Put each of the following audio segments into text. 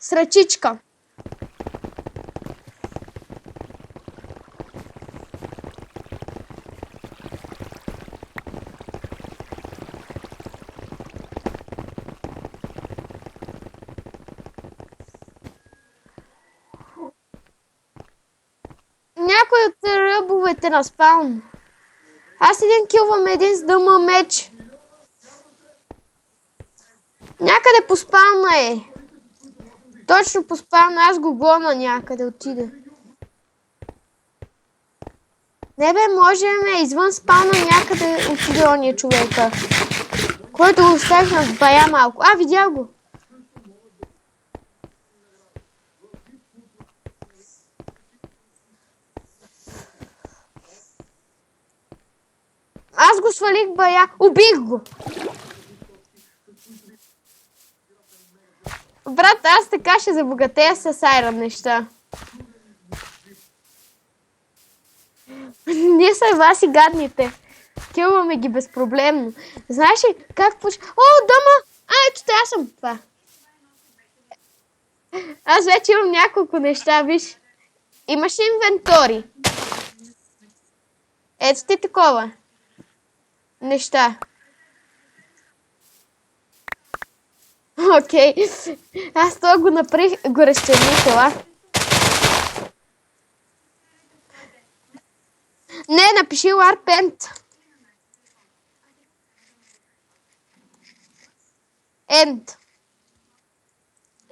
С ръчичка. Някой от ръбовете на спаун. Аз един килвам един с дъма меч. Някъде по спауна е. Точно по спауна, аз го гона някъде отиде. Не бе, можем извън спауна някъде отиде ония човека. Който го оставихме в бая малко. Видях го. Аз го свалих бая. Убих го. Брат, аз така ще забогатея с айрон неща. Ние са вас и гадните. Килваме ги безпроблемно. Знаеш ли как почва? О, дома! Ето те, аз съм това. Аз вече имам няколко неща, виж. Имаш ли инвентори? Ето ти такова. Неща. Окей. Аз това го направих, го разчерних, ела. Не, напиши Warpent. End.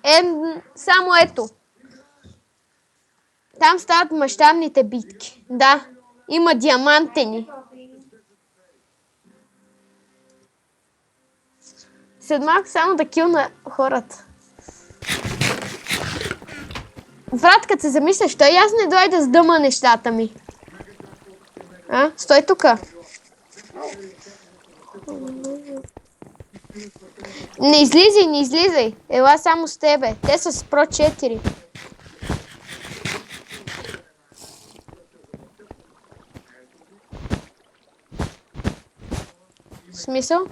End, само ето. Там стават мащабните битки. Да, има диамантени. След малко само да килна хората. Брат, като се замисляш, той аз не дойда с дъма нещата ми. Стой тука. Не излизай, не излизай. Ела само с тебе. Те са с Pro 4. Смисъл?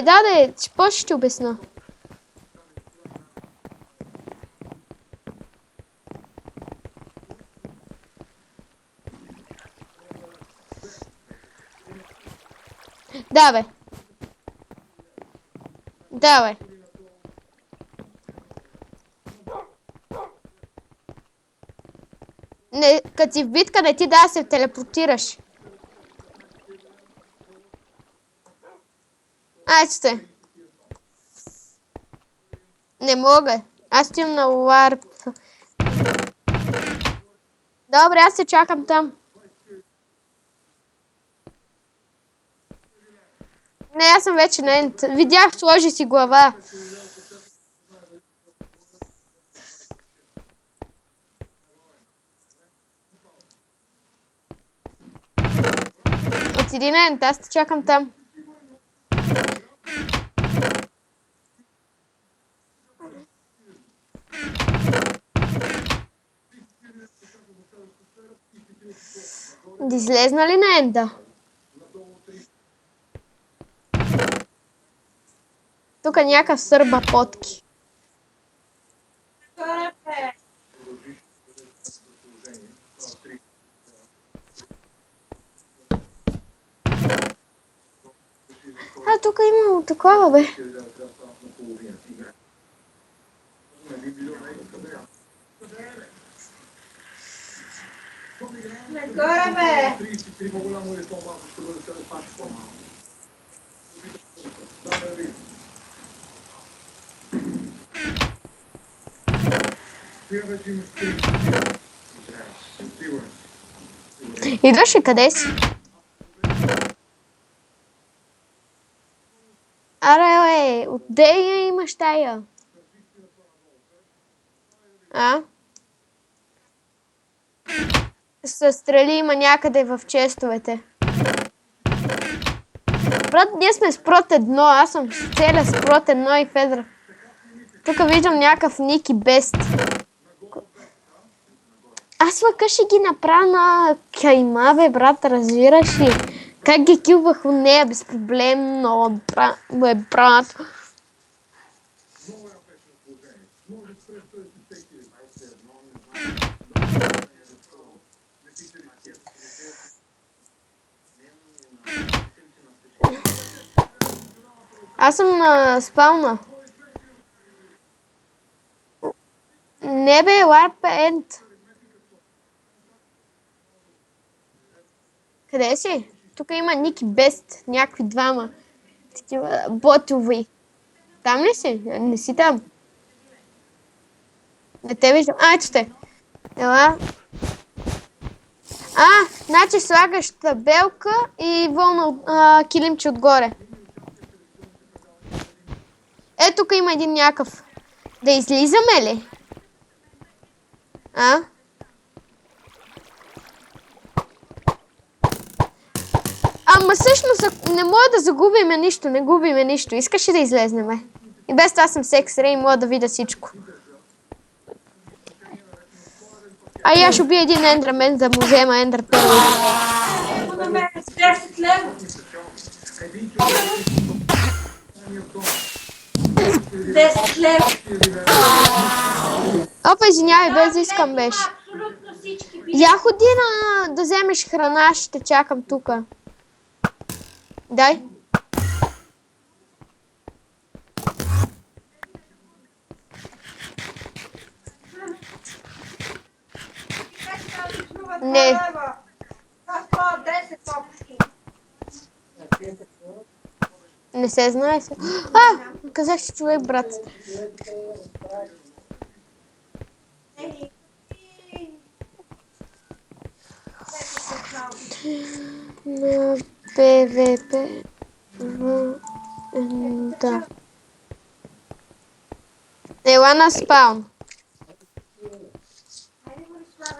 Да, после ще ти обясна. Да, бе. Не, като си в битка не ти да се телепортираш. Ето те. Не мога. Аз стоим на Warp. Добре, аз се чакам там. Не, аз съм вече на Енд. Видях, сложи си глава. Отиди на Енд, аз те чакам там. Да излезна ли на Енда? Тук някакъв сърба потки. Тук има такова, бе. Ancora beh. Идваш ли, къде си? Аре, отде я имаш тая? С стрели има някъде в честовете. Брат, ние сме с Прот 1, аз съм с целя с Прот 1 и Федра. Тук виждам някакъв Ники Бест. Аз въка ще ги направя на кайма, бе, брат, разбираш ли? Как ги килвах от нея безпроблемно, бе, брат. Аз съм на спауна. Не бе, Warp End. Къде си? Тук има Ники Бест, някакви двама. Такива ботови. Там ли си? Не си там. Не те виждам. А, ето сте. Ела. Значи слагаш табелка и волно килимче отгоре. Тук има един някакъв. Да излизаме ли? Ама всъщност не мога да загубиме нищо, не губиме нищо. Искаш ли да излезнеме? И без това съм секс-рей и мога да видя всичко. Аз ще убия един ендърмен да му взема ендър първо. На мен с 10 лева. 10 лева. Опа, извинявай, без да искам беше. Абсолютно всички Я ходи да вземеш храна, ще чакам тука. Дай. Не. Аз това 10 топки. Не се знае се. Казах си човек, брат. На ПВП. Да. Ела на спаун.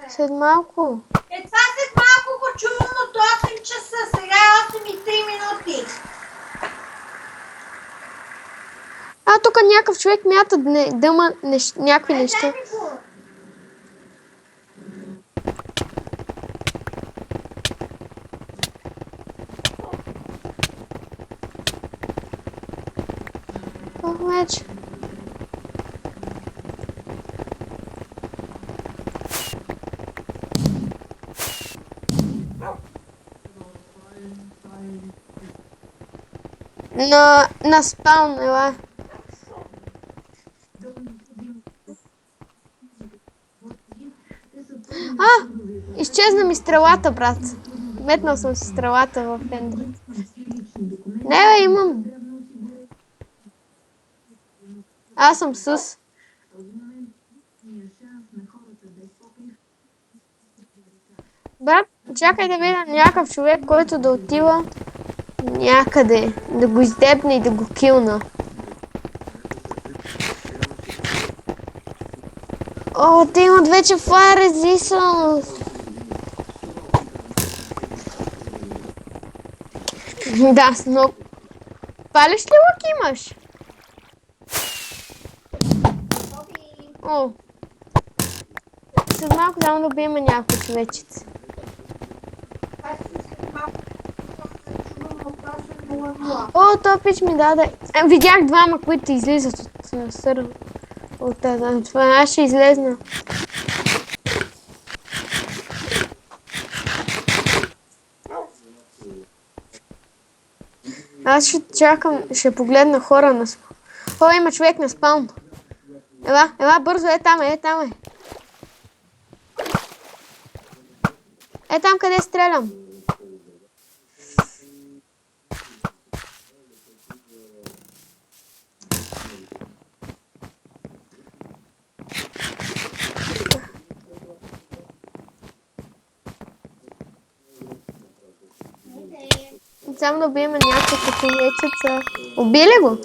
След малко. Това след малко го чувам от 8 часа. Сега е 8 и 3 минути. Тук някакъв човек мята дъма някакви неща. Дай ми го. Вече. На спаун, ела. Изчезна ми стрелата, брат. Метнал съм си стрелата в ендър. Не, бе, имам. Аз съм с. Брат, чакай да видя някакъв човек, който да отива някъде, да го издебне и да го килна. Те имат вече Fire Resistance. Да, но... Палиш ли лък имаш? След малко само да убием някои човечици. То пич ми даде. Видях двама, които излизат от сърва. От това аз ще излезна. Аз ще чакам, ще погледна хора на спаун. Има човек на спаун. Ела, бързо, там е. Там къде стрелям. Само да убием някаква човечица. Уби ли го?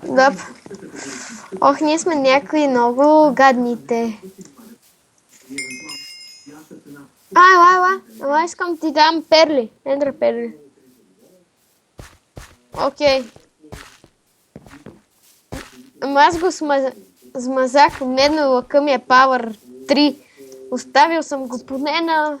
Да. Ние сме някакви много гадните. Ела, искам да ти дам перли. Ендър перли. Окей. Аз го смазах, медно лъка ми е Power 3. Оставил съм го поне на